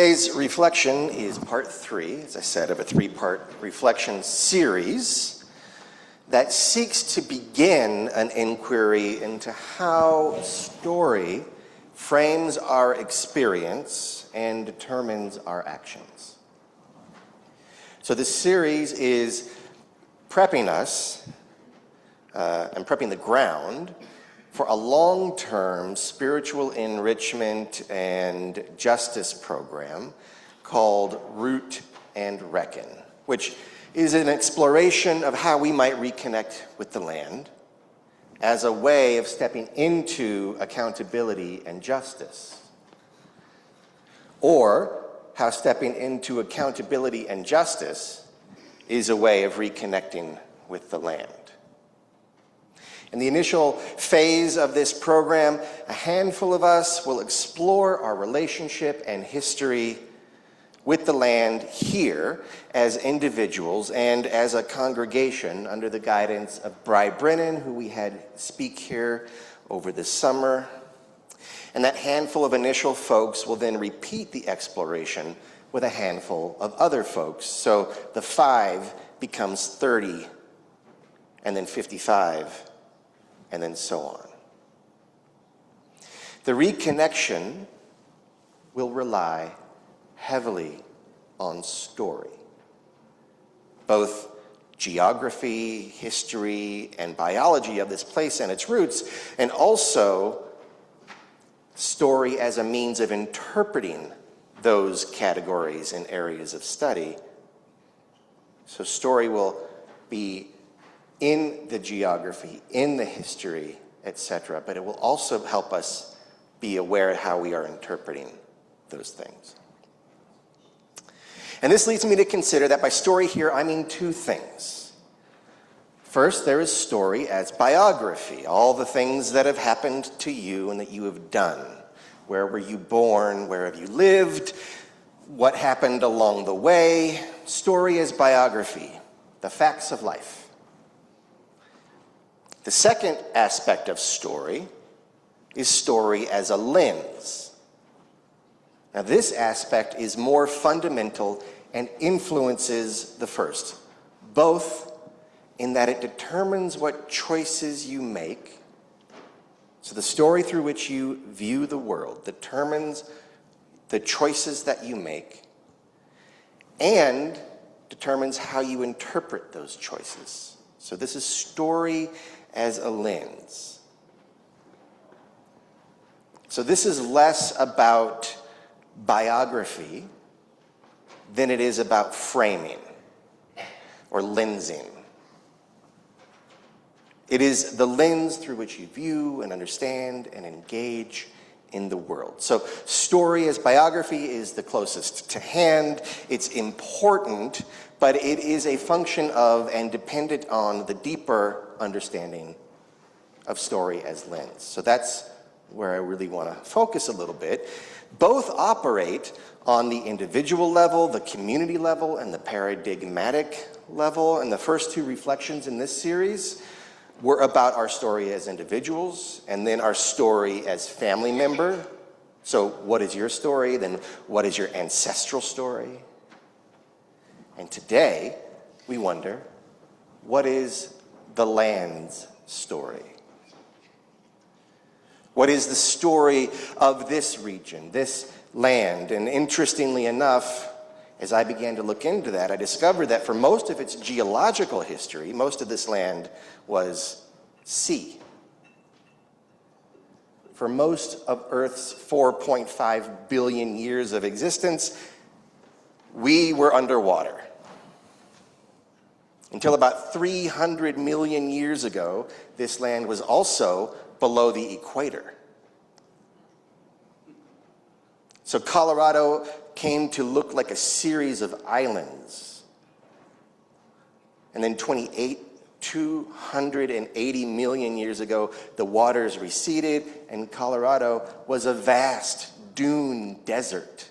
Today's reflection is part 3, as I said, of a 3-part reflection series that seeks to begin an inquiry into how story frames our experience and determines our actions. So this series is prepping us and prepping the ground for a long-term spiritual enrichment and justice program called Root and Reckon, which is an exploration of how we might reconnect with the land as a way of stepping into accountability and justice, or how stepping into accountability and justice is a way of reconnecting with the land. In the initial phase of this program, a handful of us will explore our relationship and history with the land here as individuals and as a congregation under the guidance of Bri Brennan, who we had speak here over the summer. And that handful of initial folks will then repeat the exploration with a handful of other folks. So the 5 becomes 30, and then 55, and then so on. The reconnection will rely heavily on story, both geography, history, and biology of this place and its roots, and also story as a means of interpreting those categories and areas of study. So story will be in the geography, in the history, etc., but it will also help us be aware of how we are interpreting those things. And this leads me to consider that by story here, I mean 2 things. First, there is story as biography, all the things that have happened to you and that you have done. Where were you born? Where have you lived? What happened along the way? Story as biography, the facts of life. The second aspect of story is story as a lens. Now, this aspect is more fundamental and influences the first, both in that it determines what choices you make. So the story through which you view the world determines the choices that you make and determines how you interpret those choices. So this is story as a lens. So this is less about biography than it is about framing or lensing. It is the lens through which you view and understand and engage in the world. So story as biography is the closest to hand. It's important, but it is a function of and dependent on the deeper understanding of story as lens. So that's where I really want to focus a little bit. Both operate on the individual level, the community level, and the paradigmatic level. And the first 2 reflections in this series were about our story as individuals, and then our story as family member. So what is your story? Then what is your ancestral story? And today, we wonder, what is the land's story? What is the story of this region, this land? And interestingly enough, as I began to look into that, I discovered that for most of its geological history, most of this land was sea. For most of Earth's 4.5 billion years of existence, we were underwater. Until about 300 million years ago, this land was also below the equator. So Colorado came to look like a series of islands. And then 280 million years ago, the waters receded, and Colorado was a vast dune desert.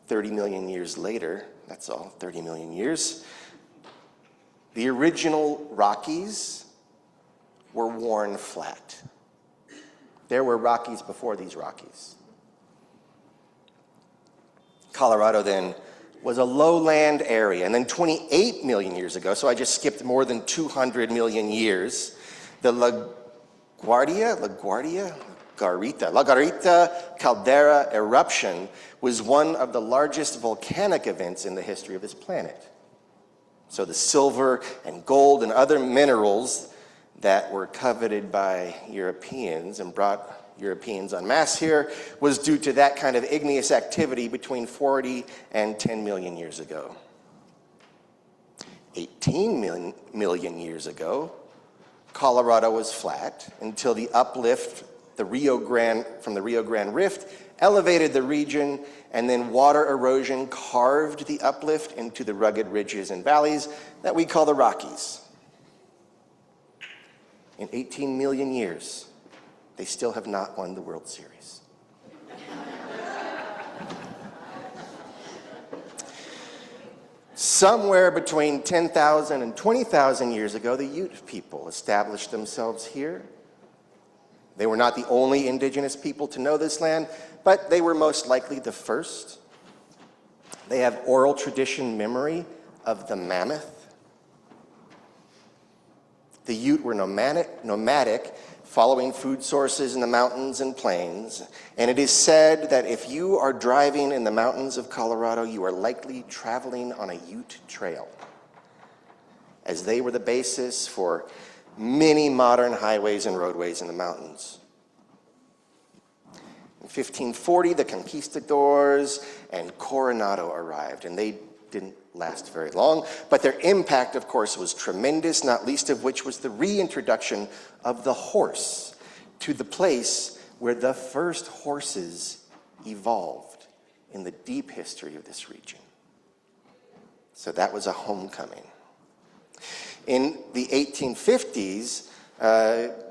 30 million years later, that's all, 30 million years, the original Rockies were worn flat. There were Rockies before these Rockies. Colorado then was a lowland area. And then 28 million years ago, so I just skipped more than 200 million years, the La Garita caldera eruption was one of the largest volcanic events in the history of this planet. So the silver and gold and other minerals that were coveted by Europeans and brought Europeans en masse here was due to that kind of igneous activity between 40 and 10 million years ago. 18 million years ago, Colorado was flat until the uplift from the Rio Grande Rift elevated the region, and then water erosion carved the uplift into the rugged ridges and valleys that we call the Rockies. In 18 million years, they still have not won the World Series. Somewhere between 10,000 and 20,000 years ago, the Ute people established themselves here. They were not the only indigenous people to know this land, but they were most likely the first. They have oral tradition memory of the mammoth. The Ute were nomadic, following food sources in the mountains and plains, and it is said that if you are driving in the mountains of Colorado, you are likely traveling on a Ute trail, as they were the basis for many modern highways and roadways in the mountains. In 1540, the conquistadors and Coronado arrived, and they didn't last very long, but their impact, of course, was tremendous, not least of which was the reintroduction of the horse to the place where the first horses evolved in the deep history of this region. So that was a homecoming. In the 1850s,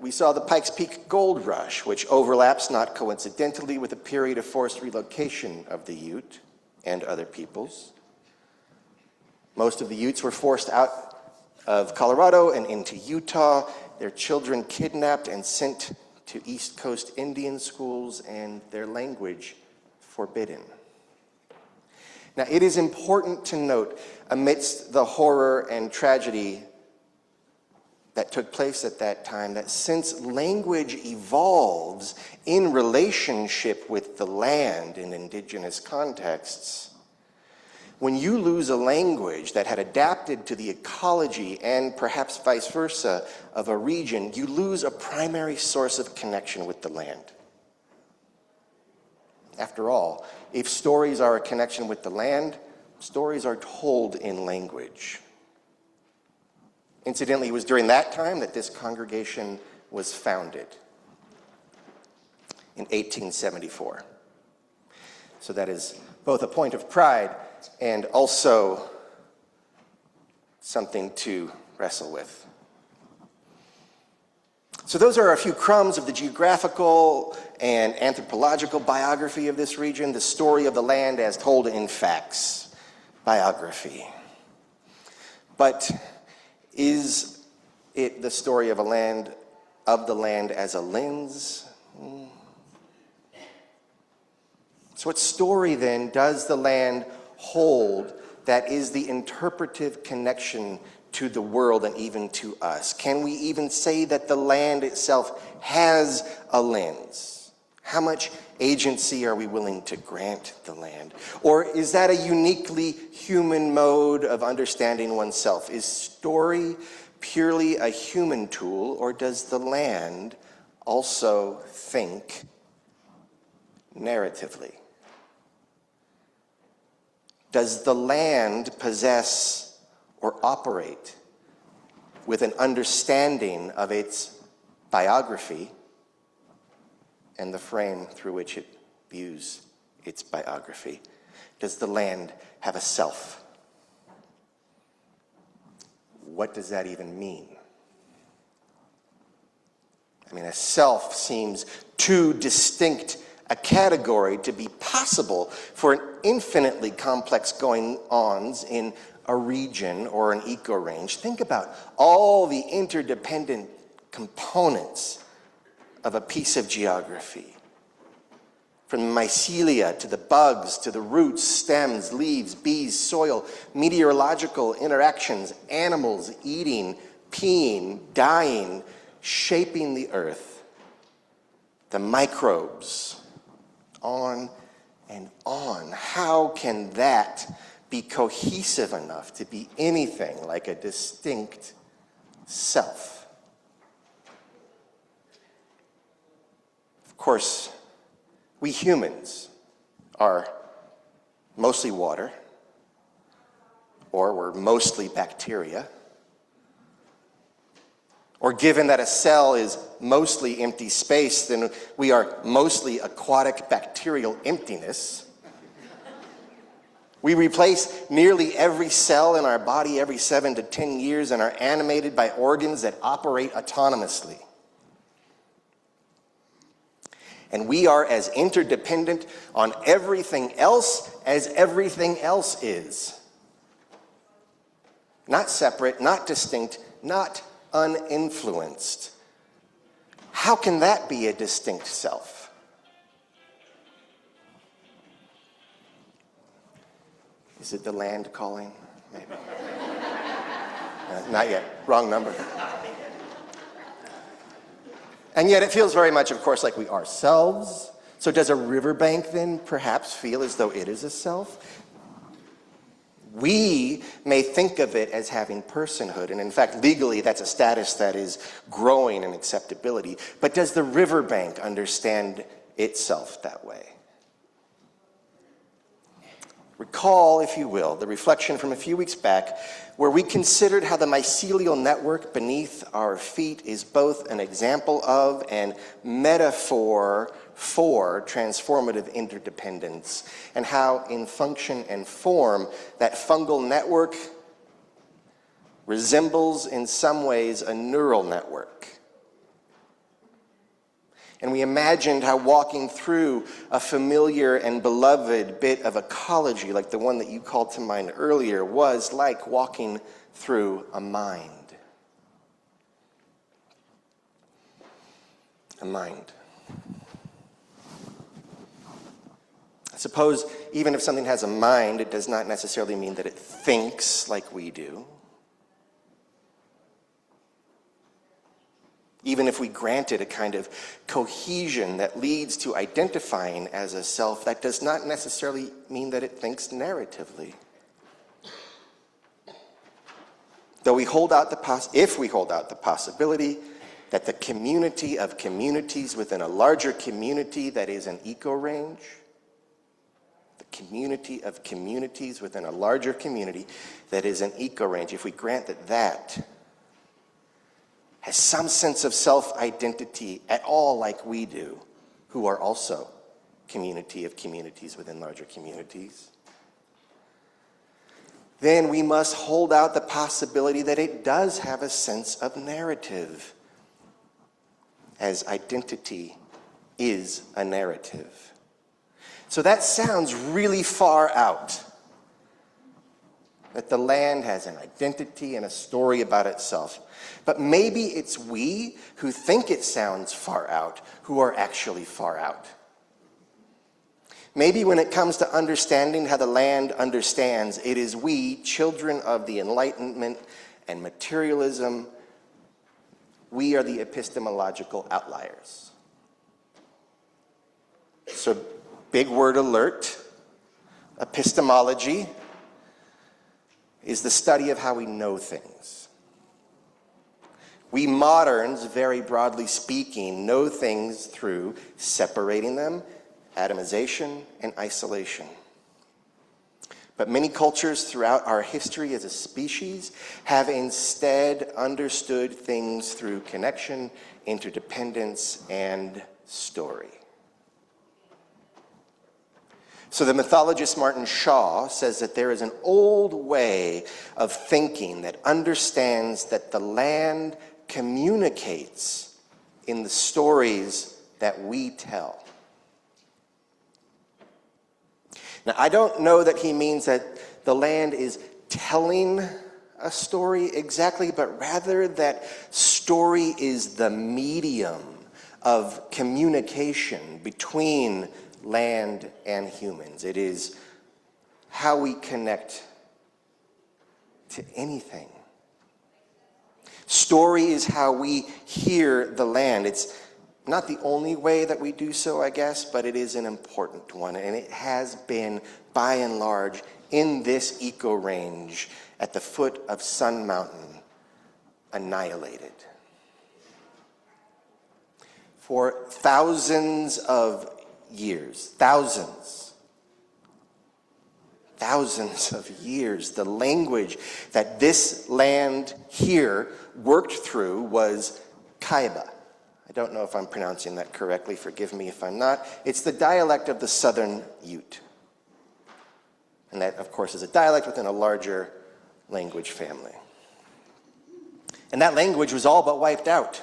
we saw the Pikes Peak Gold Rush, which overlaps, not coincidentally, with a period of forced relocation of the Ute and other peoples. Most of the Utes were forced out of Colorado and into Utah, their children kidnapped and sent to East Coast Indian schools, and their language forbidden. Now, it is important to note, amidst the horror and tragedy that took place at that time, that since language evolves in relationship with the land in indigenous contexts, when you lose a language that had adapted to the ecology and perhaps vice versa of a region, you lose a primary source of connection with the land. After all, if stories are a connection with the land, stories are told in language. Incidentally, it was during that time that this congregation was founded in 1874. So that is both a point of pride and also something to wrestle with. So those are a few crumbs of the geographical and anthropological biography of this region, the story of the land as told in facts, biography. But is it the story of the land as a lens? So what story then does the land hold that is the interpretive connection to the world and even to us? Can we even say that the land itself has a lens? How much agency are we willing to grant the land? Or is that a uniquely human mode of understanding oneself? Is story purely a human tool, or does the land also think narratively? Does the land possess or operate with an understanding of its biography and the frame through which it views its biography? Does the land have a self? What does that even mean? I mean, a self seems too distinct a category to be possible for an infinitely complex going-ons in a region or an eco-range. Think about all the interdependent components of a piece of geography. from mycelia to the bugs to the roots, stems, leaves, bees, soil, meteorological interactions, animals eating, peeing, dying, shaping the earth, the microbes, on and on. How can that be cohesive enough to be anything like a distinct self? Of course, we humans are mostly water, or we're mostly bacteria, or given that a cell is mostly empty space, then we are mostly aquatic bacterial emptiness. We replace nearly every cell in our body every 7 to 10 years and are animated by organs that operate autonomously. And we are as interdependent on everything else as everything else is. Not separate, not distinct, not uninfluenced. How can that be a distinct self? Is it the land calling? Maybe. Not yet. Wrong number. And yet it feels very much, of course, like we ourselves. So does a riverbank then perhaps feel as though it is a self? We may think of it as having personhood, and in fact, legally, that's a status that is growing in acceptability. But does the riverbank understand itself that way? Recall, if you will, the reflection from a few weeks back where we considered how the mycelial network beneath our feet is both an example of and metaphor for transformative interdependence, and how in function and form that fungal network resembles in some ways a neural network. And we imagined how walking through a familiar and beloved bit of ecology, like the one that you called to mind earlier, was like walking through a mind. A mind. I suppose even if something has a mind, it does not necessarily mean that it thinks like we do. Even if we grant it a kind of cohesion that leads to identifying as a self, that does not necessarily mean that it thinks narratively. Though we hold out if we hold out the possibility that the community of communities within a larger community that is an eco-range, the community of communities within a larger community that is an eco-range, if we grant that that has some sense of self-identity at all like we do, who are also community of communities within larger communities, then we must hold out the possibility that it does have a sense of narrative, as identity is a narrative. So that sounds really far out, that the land has an identity and a story about itself. But maybe it's we who think it sounds far out who are actually far out. Maybe when it comes to understanding how the land understands, it is we, children of the Enlightenment and materialism, we are the epistemological outliers. So, big word alert, epistemology is the study of how we know things. We moderns, very broadly speaking, know things through separating them, atomization, and isolation. But many cultures throughout our history as a species have instead understood things through connection, interdependence, and story. So the mythologist Martin Shaw says that there is an old way of thinking that understands that the land communicates in the stories that we tell. Now, I don't know that he means that the land is telling a story exactly, but rather that story is the medium of communication between land and humans. It is how we connect to anything. Story is how we hear the land. It's not the only way that we do so, I guess, but it is an important one. And it has been, by and large, in this eco-range at the foot of Sun Mountain, annihilated. For thousands of years, thousands of years, the language that this land here worked through was Kaiba. I don't know if I'm pronouncing that correctly, forgive me if I'm not. It's the dialect of the Southern Ute. And that, of course, is a dialect within a larger language family. And that language was all but wiped out.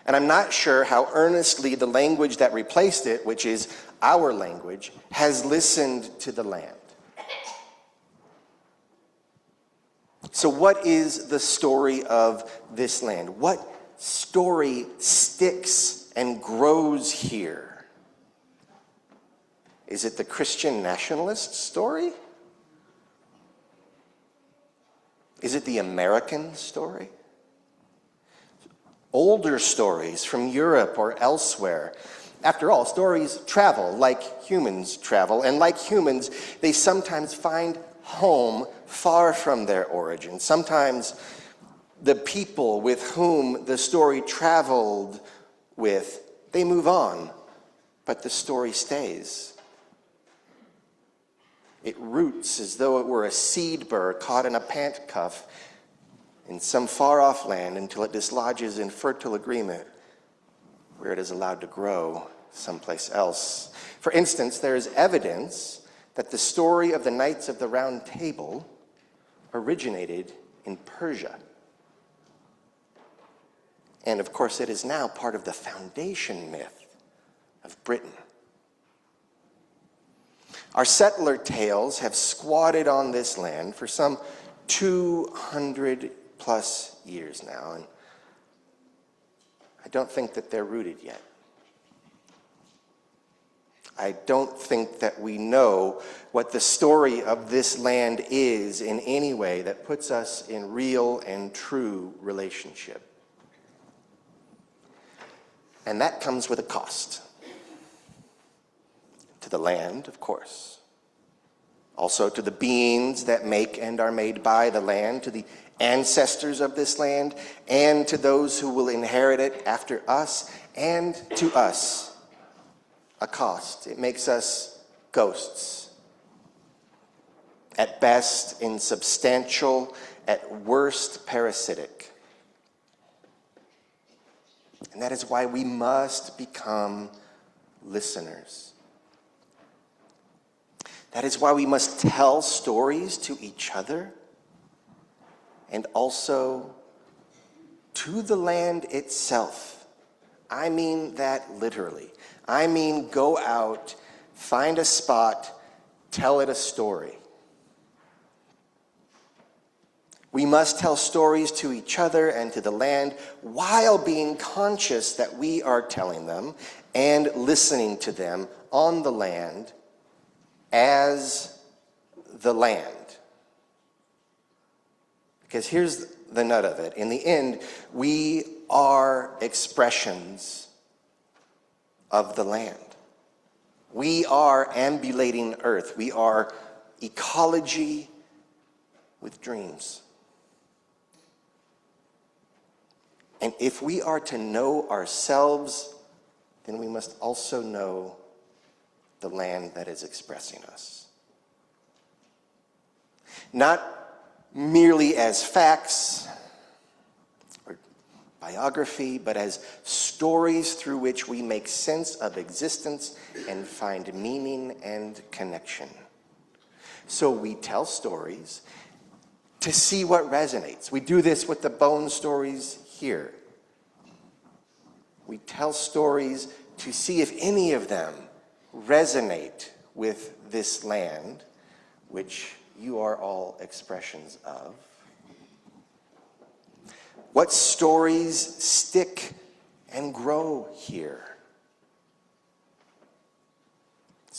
And I'm not sure how earnestly the language that replaced it, which is our language, has listened to the land. So what is the story of this land? What story sticks and grows here? Is it the Christian nationalist story? Is it the American story? Older stories from Europe or elsewhere. After all, stories travel like humans travel, and like humans, they sometimes find home far from their origin. Sometimes the people with whom the story traveled with, they move on, but the story stays. It roots as though it were a seed burr caught in a pant cuff in some far-off land until it dislodges in fertile agreement where it is allowed to grow someplace else. For instance, there is evidence that the story of the Knights of the Round Table originated in Persia. And of course, it is now part of the foundation myth of Britain. Our settler tales have squatted on this land for some 200 plus years now, and I don't think that they're rooted yet. I don't think that we know what the story of this land is in any way that puts us in real and true relationship. And that comes with a cost. To the land, of course. Also to the beings that make and are made by the land, to the ancestors of this land, and to those who will inherit it after us, and to us, a cost. It makes us ghosts. At best, insubstantial, at worst, parasitic. And that is why we must become listeners. That is why we must tell stories to each other and also to the land itself. I mean that literally. I mean go out, find a spot, tell it a story. We must tell stories to each other and to the land while being conscious that we are telling them and listening to them on the land as the land. Because here's the nut of it. In the end, we are expressions of the land. We are ambulating earth. We are ecology with dreams. And if we are to know ourselves, then we must also know the land that is expressing us. Not merely as facts or biography, but as stories through which we make sense of existence and find meaning and connection. So we tell stories to see what resonates. We do this with the bone stories here. We tell stories to see if any of them resonate with this land, which you are all expressions of. What stories stick and grow here?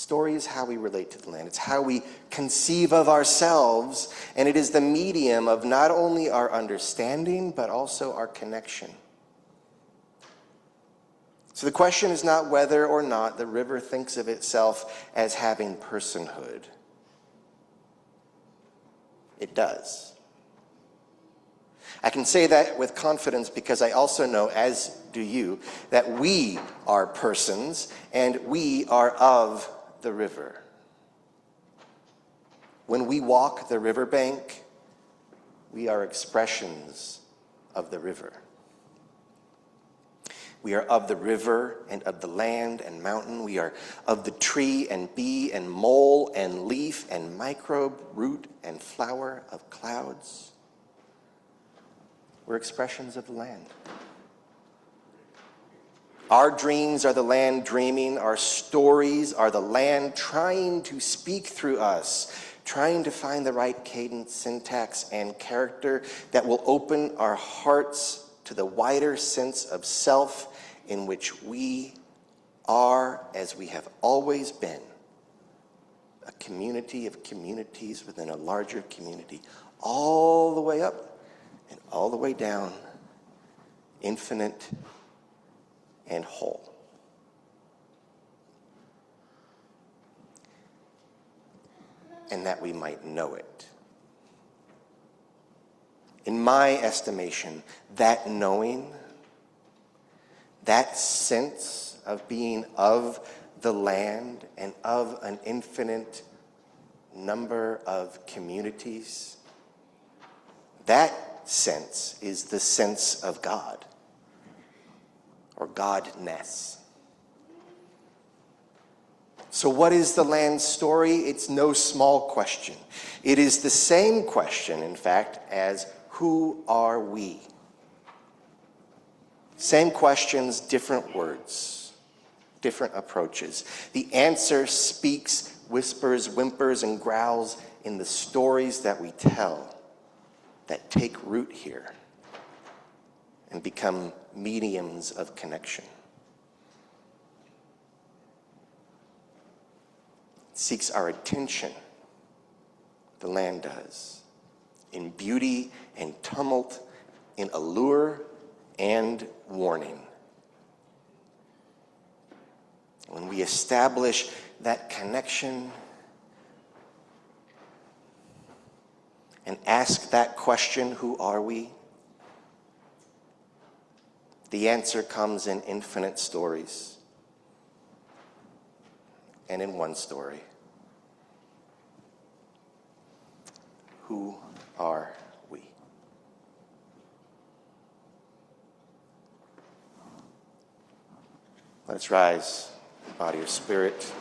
Story is how we relate to the land. It's how we conceive of ourselves, and it is the medium of not only our understanding, but also our connection. So the question is not whether or not the river thinks of itself as having personhood. It does. I can say that with confidence because I also know, as do you, that we are persons and we are of the river. When we walk the riverbank, we are expressions of the river. We are of the river and of the land and mountain. We are of the tree and bee and mole and leaf and microbe, root and flower of clouds. We're expressions of the land. Our dreams are the land dreaming. Our stories are the land trying to speak through us, trying to find the right cadence, syntax, and character that will open our hearts to the wider sense of self in which we are, as we have always been, a community of communities within a larger community, all the way up and all the way down, infinite and whole. And that we might know it. In my estimation, that knowing, that sense of being of the land and of an infinite number of communities, that sense is the sense of God, or Godness. So what is the land story? It's no small question. It is the same question, in fact, as who are we? Same questions, different words, different approaches. The answer speaks, whispers, whimpers, and growls in the stories that we tell that take root here and become mediums of connection. It seeks our attention, the land does, in beauty and tumult, in allure and warning. When we establish that connection and ask that question, who are we? The answer comes in infinite stories and in one story. Who are we? Let's rise, body or spirit.